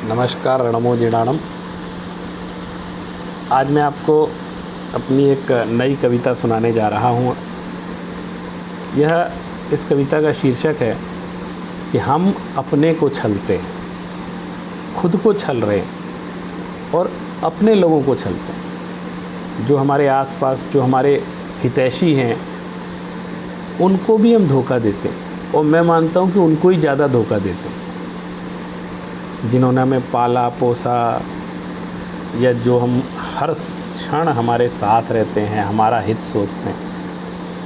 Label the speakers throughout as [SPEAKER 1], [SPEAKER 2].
[SPEAKER 1] नमस्कार, रणमो जीणाणम। आज मैं आपको अपनी एक नई कविता सुनाने जा रहा हूँ। इस कविता का शीर्षक है कि हम अपने को छलते, खुद को छल रहे और अपने लोगों को छलते हैं। जो हमारे आसपास, जो हमारे हितैषी हैं, उनको भी हम धोखा देते हैं और मैं मानता हूँ कि उनको ही ज़्यादा धोखा देते हैं। जिन्होंने हमें पाला पोसा या जो हम हर क्षण हमारे साथ रहते हैं, हमारा हित सोचते हैं,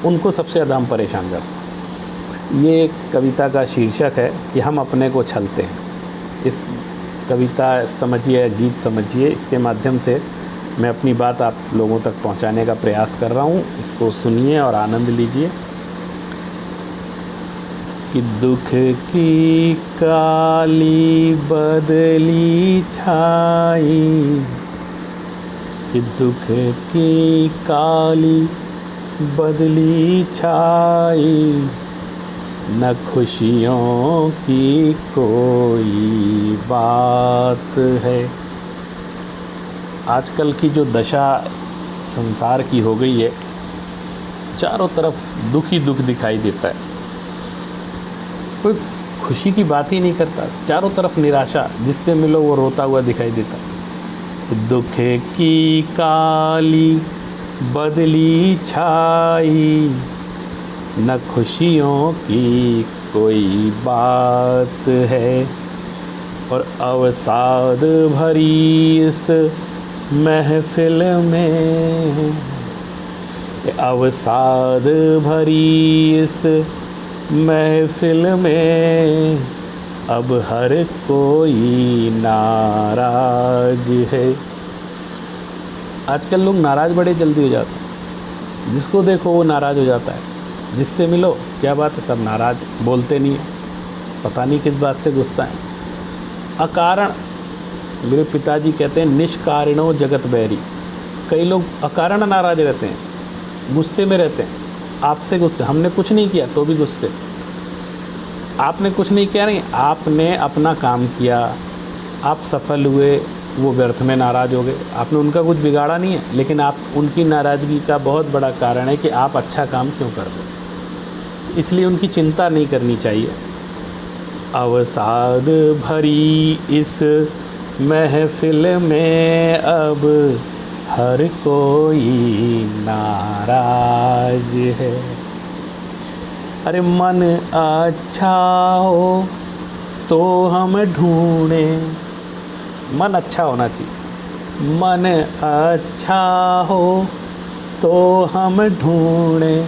[SPEAKER 1] उनको सबसे ज़्यादा हम परेशान करते हैं। ये कविता का शीर्षक है कि हम अपने को छलते हैं। इस कविता समझिए, गीत समझिए, इसके माध्यम से मैं अपनी बात आप लोगों तक पहुंचाने का प्रयास कर रहा हूं। इसको सुनिए और आनंद लीजिए। कि दुख की काली बदली छाई, कि दुख की काली बदली छाई, न खुशियों की कोई बात है। आजकल की जो दशा संसार की हो गई है, चारों तरफ दुख ही दुख दिखाई देता है। कोई खुशी की बात ही नहीं करता, चारों तरफ निराशा, जिससे मिलो वो रोता हुआ दिखाई देता। दुख की काली बदली छाई, न खुशियों की कोई बात है। और अवसाद भरी इस महफिल में, अवसाद भरी इस महफिल में, अब हर कोई नाराज है। आजकल लोग नाराज़ बड़े जल्दी हो जाते हैं। जिसको देखो वो नाराज़ हो जाता है। जिससे मिलो क्या बात है, सब नाराज़, बोलते नहीं है, पता नहीं किस बात से गुस्सा है। अकारण, मेरे पिताजी कहते हैं, निष्कारणो जगत बैरी। कई लोग अकारण नाराज़ रहते हैं, गुस्से में रहते हैं। आपसे गुस्से, हमने कुछ नहीं किया तो भी गुस्से। आपने कुछ नहीं किया, नहीं, आपने अपना काम किया, आप सफल हुए, वो व्यर्थ में नाराज़ हो गए। आपने उनका कुछ बिगाड़ा नहीं है, लेकिन आप उनकी नाराज़गी का बहुत बड़ा कारण है कि आप अच्छा काम क्यों कर रहे। इसलिए उनकी चिंता नहीं करनी चाहिए। अवसाद भरी इस महफिल में, अब हर कोई नाराज है। अरे मन अच्छा हो तो हम ढूंढें, मन अच्छा होना चाहिए। मन अच्छा हो तो हम ढूंढें,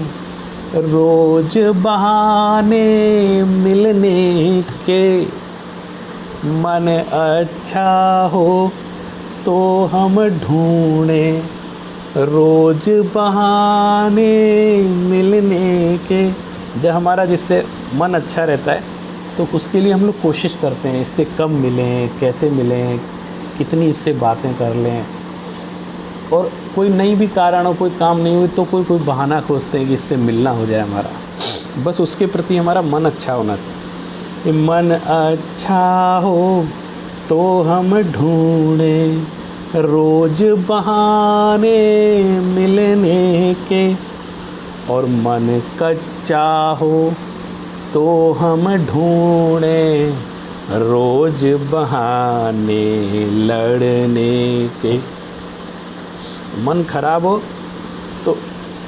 [SPEAKER 1] रोज बहाने मिलने के। मन अच्छा हो तो हम ढूंढें, रोज बहाने मिलने के। जब हमारा जिससे मन अच्छा रहता है तो उसके लिए हम लोग कोशिश करते हैं, इससे कब मिलें, कैसे मिलें, कितनी इससे बातें कर लें। और कोई नई भी कारण हो, कोई काम नहीं हुई तो कोई बहाना खोजते हैं कि इससे मिलना हो जाए हमारा। बस उसके प्रति हमारा मन अच्छा होना चाहिए। मन अच्छा हो तो हम ढूंढें, रोज बहाने मिलने के। और मन कच्चा हो तो हम ढूंढें, रोज बहाने लड़ने के। मन खराब हो तो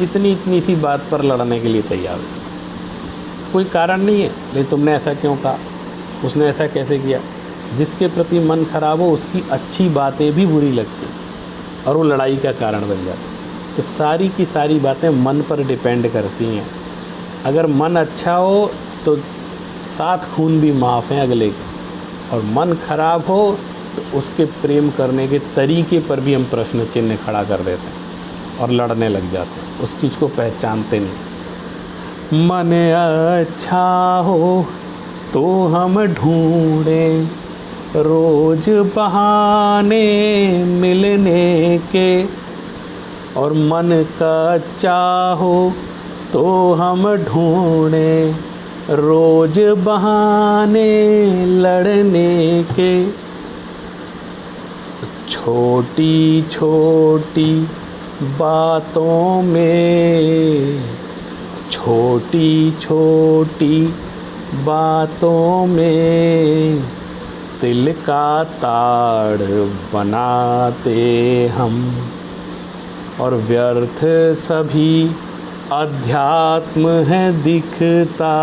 [SPEAKER 1] इतनी सी बात पर लड़ने के लिए तैयार हो। कोई कारण नहीं है, नहीं तुमने ऐसा क्यों कहा, उसने ऐसा कैसे किया। जिसके प्रति मन खराब हो उसकी अच्छी बातें भी बुरी लगती और वो लड़ाई का कारण बन जाती। तो सारी की सारी बातें मन पर डिपेंड करती हैं। अगर मन अच्छा हो तो 7 खून भी माफ़ हैं अगले के, और मन खराब हो तो उसके प्रेम करने के तरीके पर भी हम प्रश्न चिन्ह खड़ा कर देते हैं और लड़ने लग जाते हैं, उस चीज़ को पहचानते नहीं। मन अच्छा हो तो हम ढूंढें, रोज बहाने मिलने के। और मन कच्चा हो तो हम ढूंढें, रोज बहाने लड़ने के। छोटी छोटी बातों में, छोटी छोटी बातों में तिल का ताड़ बनाते हम, और व्यर्थ सभी अध्यात्म है दिखता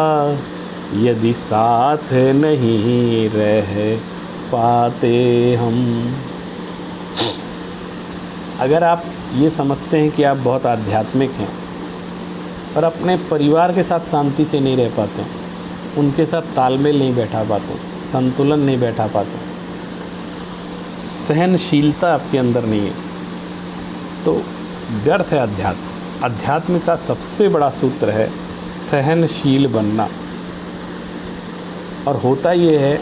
[SPEAKER 1] यदि साथ नहीं रह पाते हम। अगर आप ये समझते हैं कि आप बहुत आध्यात्मिक हैं और अपने परिवार के साथ शांति से नहीं रह पाते, उनके साथ तालमेल नहीं बैठा पाते, संतुलन नहीं बैठा पाते, सहनशीलता आपके अंदर नहीं है, तो व्यर्थ है अध्यात्म। अध्यात्म का सबसे बड़ा सूत्र है सहनशील बनना। और होता ये है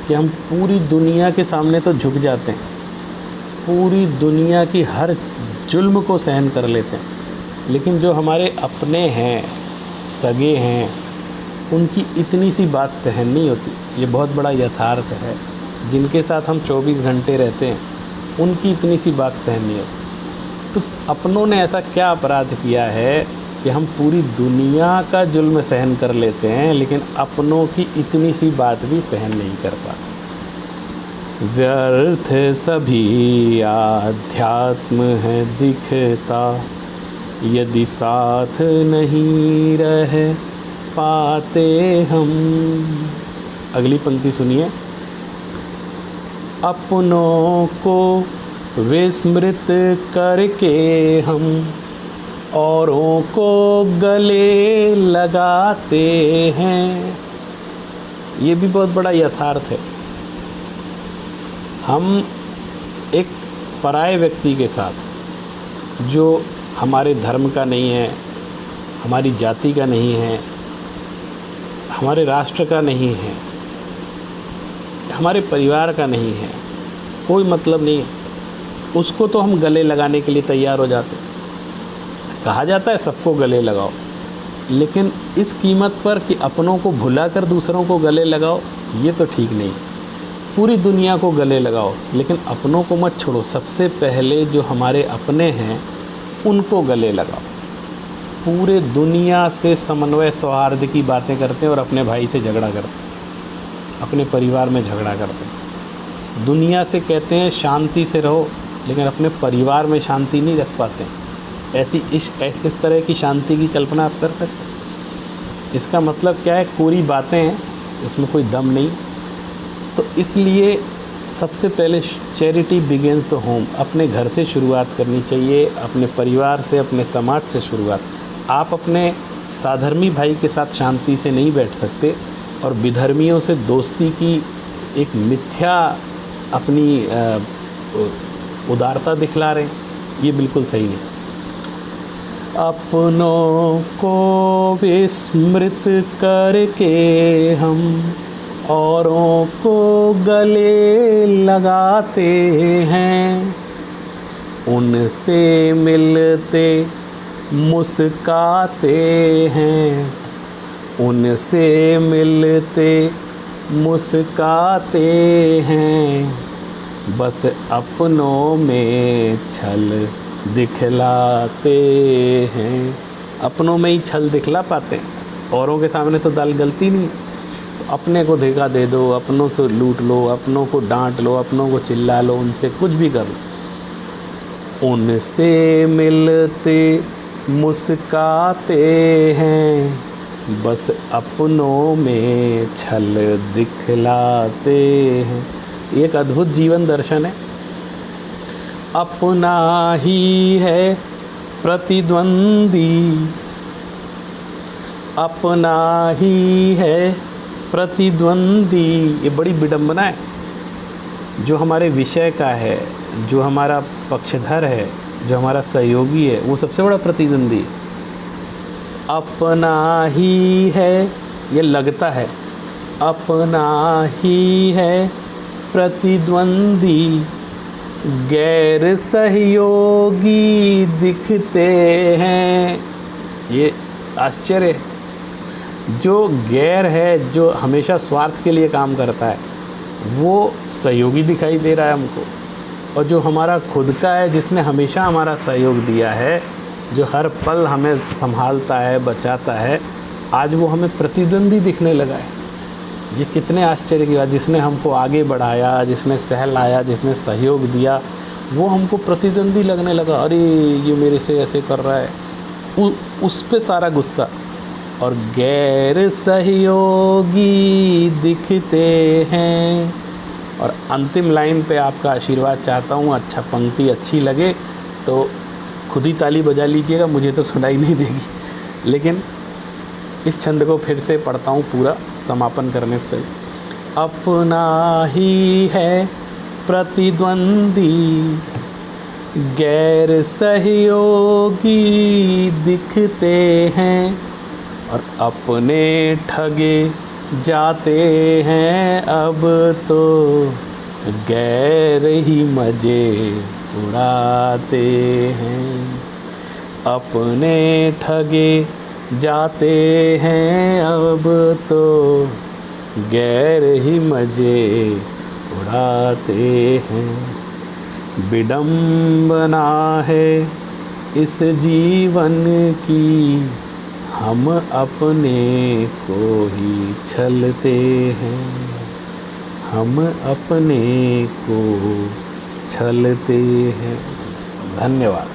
[SPEAKER 1] कि हम पूरी दुनिया के सामने तो झुक जाते हैं, पूरी दुनिया की हर जुल्म को सहन कर लेते हैं, लेकिन जो हमारे अपने हैं, सगे हैं, उनकी इतनी सी बात सहन नहीं होती। ये बहुत बड़ा यथार्थ है। जिनके साथ हम 24 घंटे रहते हैं, उनकी इतनी सी बात सहन नहीं होती। तो अपनों ने ऐसा क्या अपराध किया है कि हम पूरी दुनिया का जुल्म सहन कर लेते हैं, लेकिन अपनों की इतनी सी बात भी सहन नहीं कर पाते। व्यर्थ सभी आध्यात्म है दिखता यदि साथ नहीं रह पाते हम। अगली पंक्ति सुनिए। अपनों को विस्मृत करके हम औरों को गले लगाते हैं। ये भी बहुत बड़ा यथार्थ है। हम एक पराये व्यक्ति के साथ, जो हमारे धर्म का नहीं है, हमारी जाति का नहीं है, हमारे राष्ट्र का नहीं है, हमारे परिवार का नहीं है, कोई मतलब नहीं है, उसको तो हम गले लगाने के लिए तैयार हो जाते। कहा जाता है सबको गले लगाओ, लेकिन इस कीमत पर कि अपनों को भुलाकर दूसरों को गले लगाओ, ये तो ठीक नहीं। पूरी दुनिया को गले लगाओ, लेकिन अपनों को मत छोड़ो। सबसे पहले जो हमारे अपने हैं उनको गले लगाओ। पूरे दुनिया से समन्वय सौहार्द की बातें करते हैं और अपने भाई से झगड़ा करते हैं, अपने परिवार में झगड़ा करते हैं। दुनिया से कहते हैं शांति से रहो, लेकिन अपने परिवार में शांति नहीं रख पाते। इस तरह की शांति की कल्पना आप कर सकते हैं? इसका मतलब क्या है? कोरी बातें हैं, उसमें कोई दम नहीं। तो इसलिए सबसे पहले चैरिटी बिगिंस द होम। अपने घर से शुरुआत करनी चाहिए, अपने परिवार से, अपने समाज से शुरुआत। आप अपने साधर्मी भाई के साथ शांति से नहीं बैठ सकते और विधर्मियों से दोस्ती की एक मिथ्या अपनी उदारता दिखला रहे हैं। ये बिल्कुल सही नहीं। अपनों को विस्मृत करके हम औरों को गले लगाते हैं, उनसे मिलते मुस्काते हैं, उनसे मिलते मुस्काते हैं, बस अपनों में छल दिखलाते हैं। अपनों में ही छल दिखला पाते हैं, औरों के सामने तो दाल गलती नहीं। तो अपने को धोखा दे दो, अपनों से लूट लो, अपनों को डांट लो, अपनों को चिल्ला लो, उनसे कुछ भी कर लो। उनसे मिलते मुस्काते हैं, बस अपनों में छल दिखलाते हैं। एक अद्भुत जीवन दर्शन है। अपना ही है प्रतिद्वंदी, अपना ही है प्रतिद्वंदी। ये बड़ी विडंबना है। जो हमारे विषय का है, जो हमारा पक्षधर है, जो हमारा सहयोगी है, वो सबसे बड़ा प्रतिद्वंदी है। अपना ही है, ये लगता है, अपना ही है प्रतिद्वंदी, गैर सहयोगी दिखते हैं। ये आश्चर्य है। जो गैर है, जो हमेशा स्वार्थ के लिए काम करता है, वो सहयोगी दिखाई दे रहा है हमको। और जो हमारा खुद का है, जिसने हमेशा हमारा सहयोग दिया है, जो हर पल हमें संभालता है, बचाता है, आज वो हमें प्रतिद्वंदी दिखने लगा है। ये कितने आश्चर्य की बात, जिसने हमको आगे बढ़ाया, जिसने सहलाया, जिसने सहयोग दिया, वो हमको प्रतिद्वंदी लगने लगा। अरे ये मेरे से ऐसे कर रहा है, उस पे सारा गुस्सा। और गैर सहयोगी दिखते हैं। और अंतिम लाइन पे आपका आशीर्वाद चाहता हूँ, अच्छा पंक्ति अच्छी लगे तो खुद ही ताली बजा लीजिएगा, मुझे तो सुनाई नहीं देगी। लेकिन इस छंद को फिर से पढ़ता हूँ पूरा समापन करने से पहले। अपना ही है प्रतिद्वंदी, गैर सहयोगी दिखते हैं, और अपने ठगे जाते हैं अब तो गैर ही मज़े उड़ाते हैं। अपने ठगे जाते हैं अब तो गैर ही मज़े उड़ाते हैं। विडंबना है इस जीवन की, हम अपने को ही छलते हैं, हम अपने को छलते हैं। धन्यवाद।